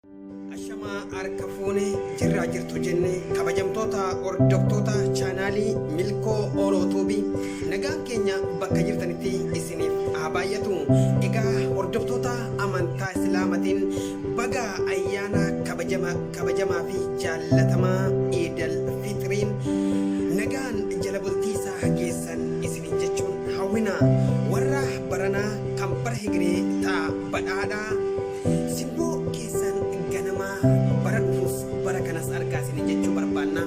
Ashama arkafune jirra jirtu jenne kabajamtoota hordoftoota chaanaalii Milkoo Orootuubii nagaan keenya bakka jirtanitti isiniif haa baay'atu. Egaa hordoftoota amantaa Islaamaatiin baga ayyaana kabajamaa fi jaallatamaa Eidal Fitiriin nagaan jala bultii isaa geessan isiniin jechuun hawwina. Warra baranaa kan bara Hijrii ta'a badhaadhaa simboo keessan ganama bara dhufuus bara kanas argaa isiniin jechuu barbaanna.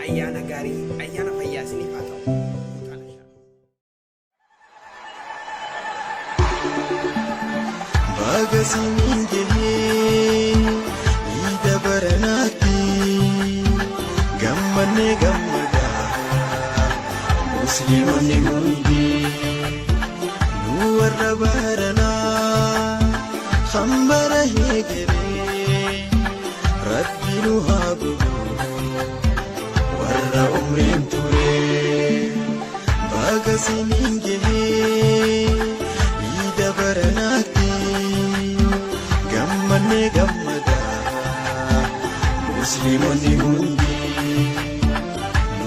Ayyaana gaarii ayyaana fayyaa isiniif haa ta'u. Baga siniin gahee Eida baranaatti gammadnee gammadaa musliimonni hundi nu warra baranaa kan bara heegalee Rabbi nu haa godhu warra umriin ture. Baga siniin gahee Eida baranaatti gammadnee gammadaa musliimonni hundi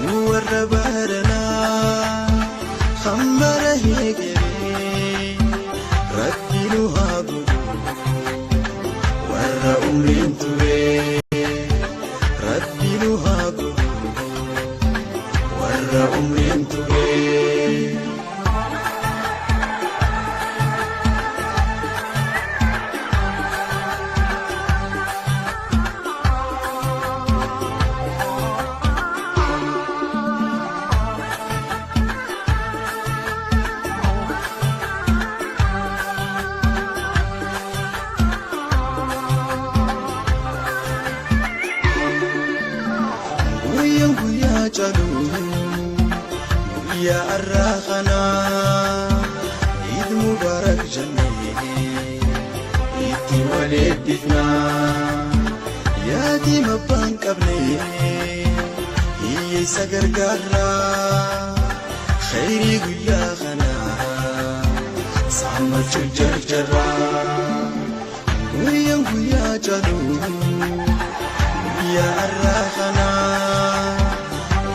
nu warra baranaa kan bara heegalee Rabbi nu haa godhu warra umriin ture. Rabbi nu haa godhu warra umriin ture. Guyyaa caaluu guyyaa har'aa kana Eid Mubarak jennee itti wal eebbifnaa. Yaatiin abbaan qabne hiyyeessa gargaarraa khayrii guyyaa kana saammachuuf jarjarraa. Guyyaa caaluu guyyaa har'aa kana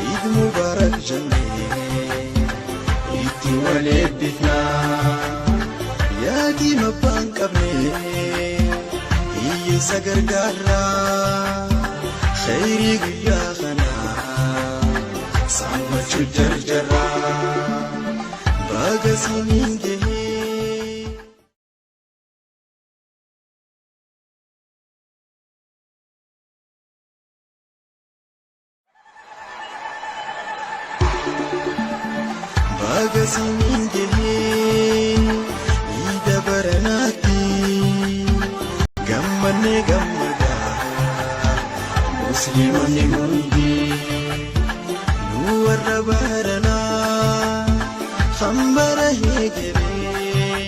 Eid Mubarak jennee itti wal eebbifnaa. Yaatiin abbaan qabne hiyyeessa gargaarraa khayrii guyyaa kana saammachuuf jarjarraa. Baga siniin gahee Baga siniin gahee Eida baranaatti gammadnee gammadaa musliimonni hundi nu warra baranaa kan bara heegalee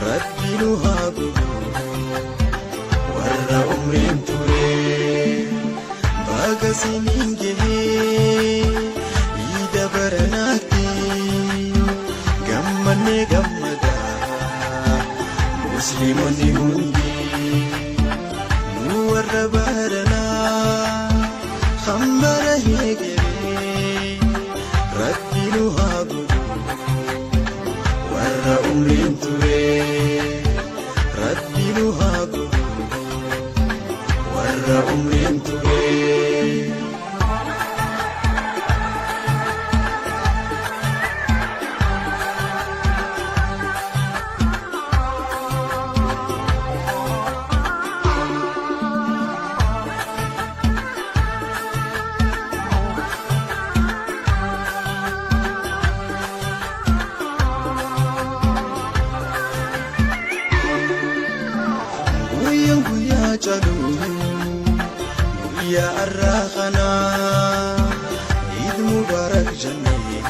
Rabbi nu haa godhu warra umriin ture. Baga siniin gahee Eida baranaatti gammadnee gammadaa musliimonni hundi nu warra baranaa kan bara heegalee Rabbi nu haa godhu warra umriin ture. Rabbi nu haa godhu warra umriin ture. Guyyaa caaluu guyyaa har'aa kana Eid Mubarak jennee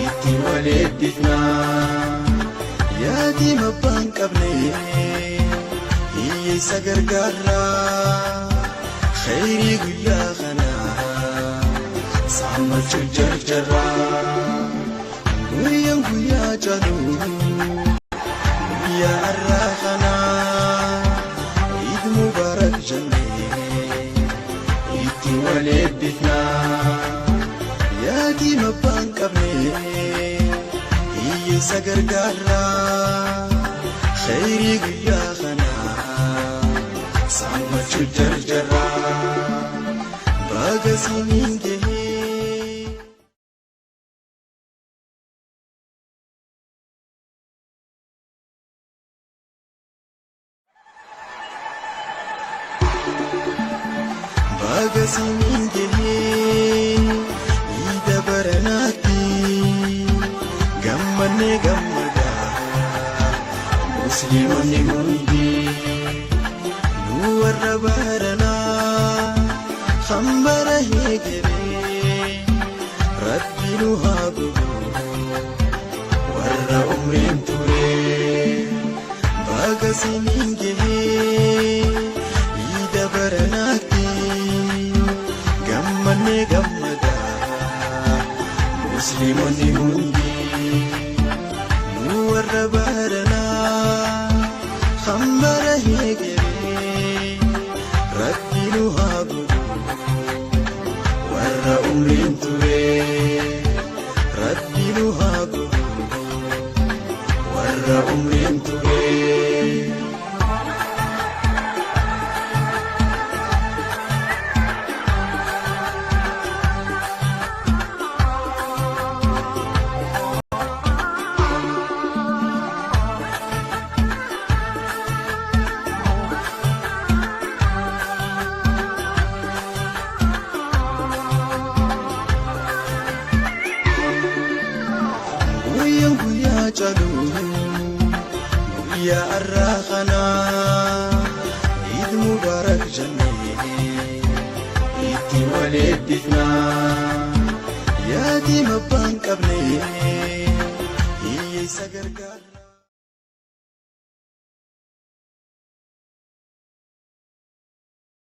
itti wal eebbifnaa. Yaatiin abbaan qabne hiyyeessa gargaarraa khayrii guyyaa kana saammachuuf jarjarraa. Guyyaa caaluu guyyaa har'aa kana itti wal eebbifnaa yaadima abbaan qabne hiyyeessa gargaarraa khayrii guyyaa kanaa sammachuu jarjarraa baga siniin gahee. Baga siniin gahee ida baranaatti gammannee gammadaa musliimonni hundi nu warra baranaa hambara heegeree rabbi nu haa godhu warra umriin turee. Baga siniin gahee ida baranaatti gammannee gammadaa musliimonni hundi nu warra baranaa hambara heegeree rabbi nu haa godhu warra umriin turee. Rabbi nu haa godhu warra umriin turee. Guyyaa caaluu guyyaa har'aa kanaa Eid Mubaarak jennee itti wal eebbifnaa yaadima abbaan qabne hiyyeessa gargaarraa.